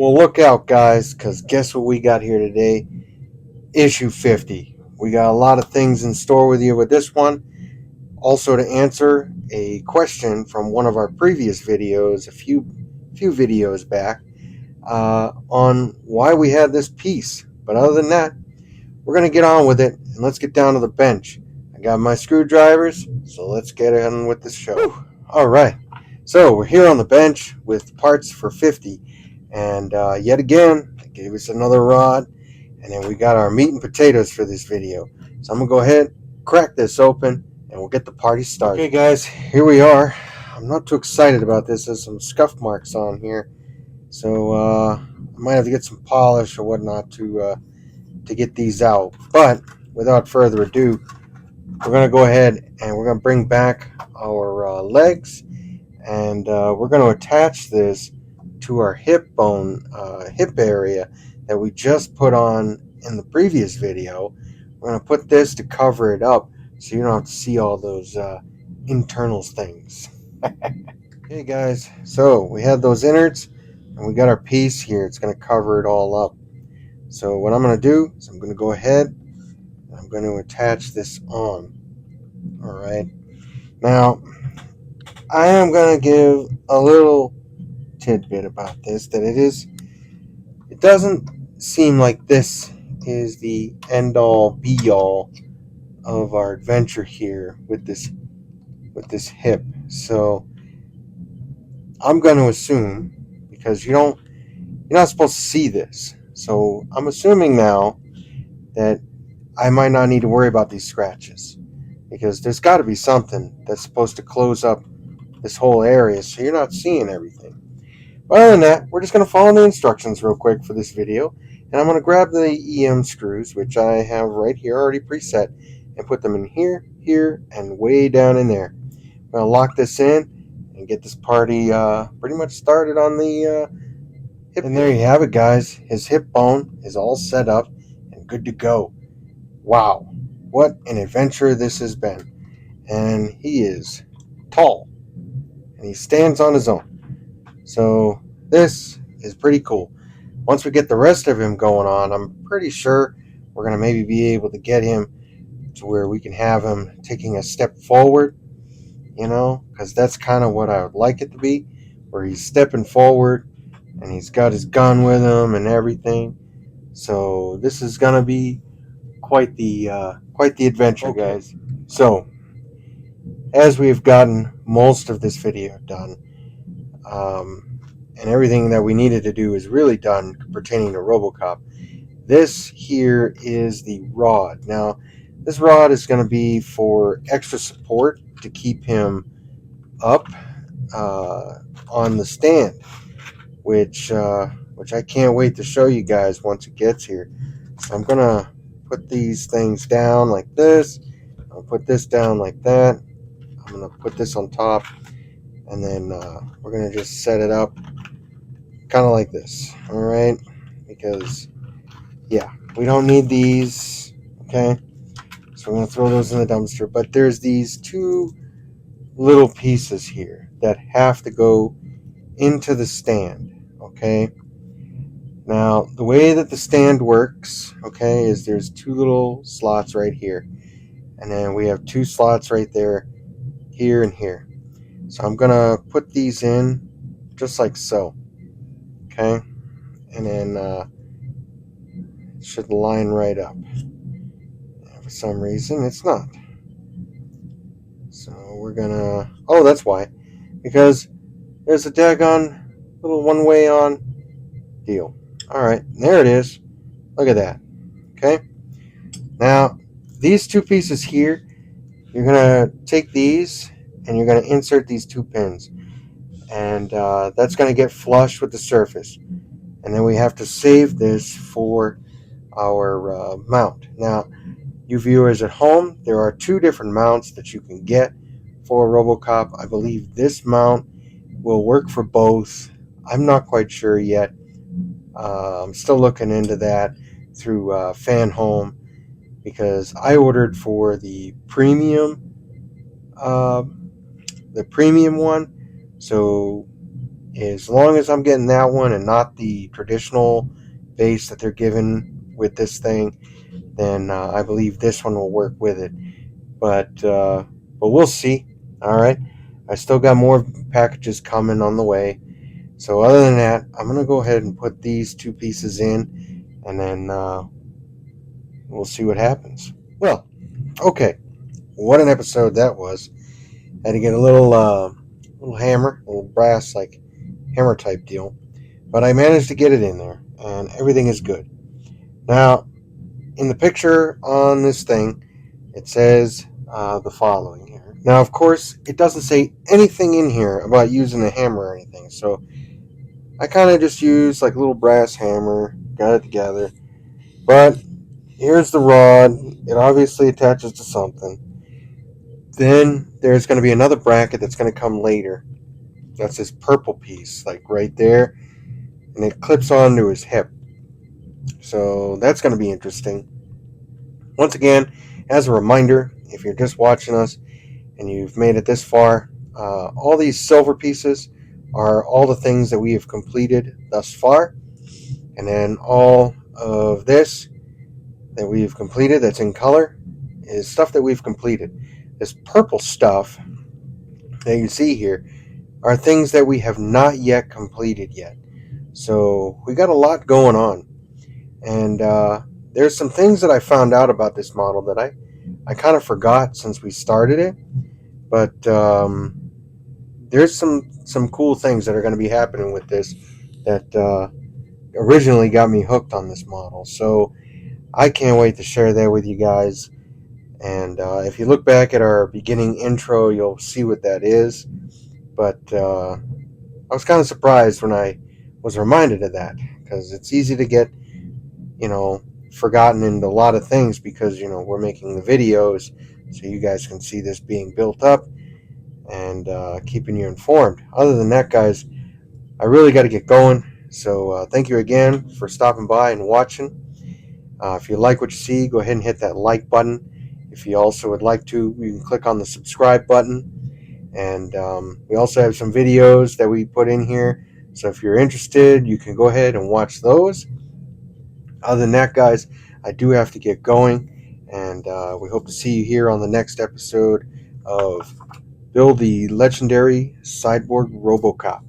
Well, look out, guys, because guess what we got here today? Issue 50. We got a lot of things in store with you with this one. Also, to answer a question from one of our previous videos, a few videos back, on why we had this piece. But other than that, we're going to get on with it, and let's get down to the bench. I got my screwdrivers, so let's get on with the show. Whew. All right. So we're here on the bench with parts for 50. And yet again, they gave us another rod. And then we got our meat and potatoes for this video. So I'm going to go ahead, crack this open, and we'll get the party started. Okay, guys, here we are. I'm not too excited about this. There's some scuff marks on here. So I might have to get some polish or whatnot to get these out. But without further ado, we're going to go ahead and we're going to bring back our legs. And we're going to attach this to our hip bone, hip area that we just put on in the previous video. We're going to put this to cover it up so you don't have to see all those internal things. Okay, guys, so we have those innards and we got our piece here. It's going to cover it all up. So what I'm going to do is I'm going to go ahead and I'm going to attach this on. All right. Now, I am going to give a little tidbit about this, that it doesn't seem like this is the end all be all of our adventure here with this hip. So I'm going to assume, because you're not supposed to see this, so I'm assuming now that I might not need to worry about these scratches, because there's got to be something that's supposed to close up this whole area so you're not seeing everything. Other than that, we're just going to follow the instructions real quick for this video. And I'm going to grab the EM screws, which I have right here already preset, and put them in here, here, and way down in there. I'm going to lock this in and get this party pretty much started on the hip. And there you have it, guys. His hip bone is all set up and good to go. Wow, what an adventure this has been. And he is tall, and he stands on his own. So this is pretty cool. Once we get the rest of him going on, I'm pretty sure we're going to maybe be able to get him to where we can have him taking a step forward, because that's kind of what I would like it to be, where he's stepping forward and he's got his gun with him and everything. So this is going to be quite the adventure, guys. So as we've gotten most of this video done, and everything that we needed to do is really done pertaining to RoboCop. This here is the rod. Now, this rod is going to be for extra support to keep him up on the stand, which I can't wait to show you guys once it gets here. So I'm going to put these things down like this. I'll put this down like that. I'm going to put this on top, and then we're going to just set it up kind of like this. All right, because yeah, we don't need these. Okay, so we're going to throw those in the dumpster. But there's these two little pieces here that have to go into the stand. Okay, now the way that the stand works, okay, is there's two little slots right here, and then we have two slots right there, here and here. So I'm gonna put these in just like so. Okay, and then it should line right up. And for some reason it's not. So we're gonna, oh, that's why, because there's a daggone little one-way on deal. All right, there it is. Look at that. Okay, now these two pieces here, you're gonna take these and you're gonna insert these two pins, and that's gonna get flush with the surface, and then we have to save this for our mount. Now, you viewers at home, there are two different mounts that you can get for RoboCop. I believe this mount will work for both. I'm not quite sure yet. I'm still looking into that through Fan Home, because I ordered for the premium one. So As long as I'm getting that one and not the traditional base that they're given with this thing, then I believe this one will work with it. But we'll see. All right, I still got more packages coming on the way. So other than that, I'm gonna go ahead and put these two pieces in, and then we'll see what happens. Well, okay, what an episode that was. Had to get a little hammer, a little brass like hammer type deal, but I managed to get it in there, and everything is good. Now, in the picture on this thing, it says the following here. Now, of course, it doesn't say anything in here about using a hammer or anything, so I kind of just used like a little brass hammer, got it together. But here's the rod. It obviously attaches to something. Then there's going to be another bracket that's going to come later. That's this purple piece, like right there, and it clips onto his hip. So that's going to be interesting. Once again, as a reminder, if you're just watching us and you've made it this far, all these silver pieces are all the things that we have completed thus far. And then all of this that we've completed that's in color is stuff that we've completed. This purple stuff that you see here are things that we have not yet completed yet. So we got a lot going on. And there's some things that I found out about this model that I kind of forgot since we started it. But there's some cool things that are going to be happening with this that originally got me hooked on this model. So I can't wait to share that with you guys. And if you look back at our beginning intro, you'll see what that is. But I was kind of surprised when I was reminded of that, because it's easy to get, forgotten in a lot of things because, we're making the videos so you guys can see this being built up and keeping you informed. Other than that, guys, I really got to get going. So thank you again for stopping by and watching. If you like what you see, go ahead and hit that like button. If you also would like to, you can click on the subscribe button. And we also have some videos that we put in here. So if you're interested, you can go ahead and watch those. Other than that, guys, I do have to get going. And we hope to see you here on the next episode of Build the Legendary Cyborg Robocop.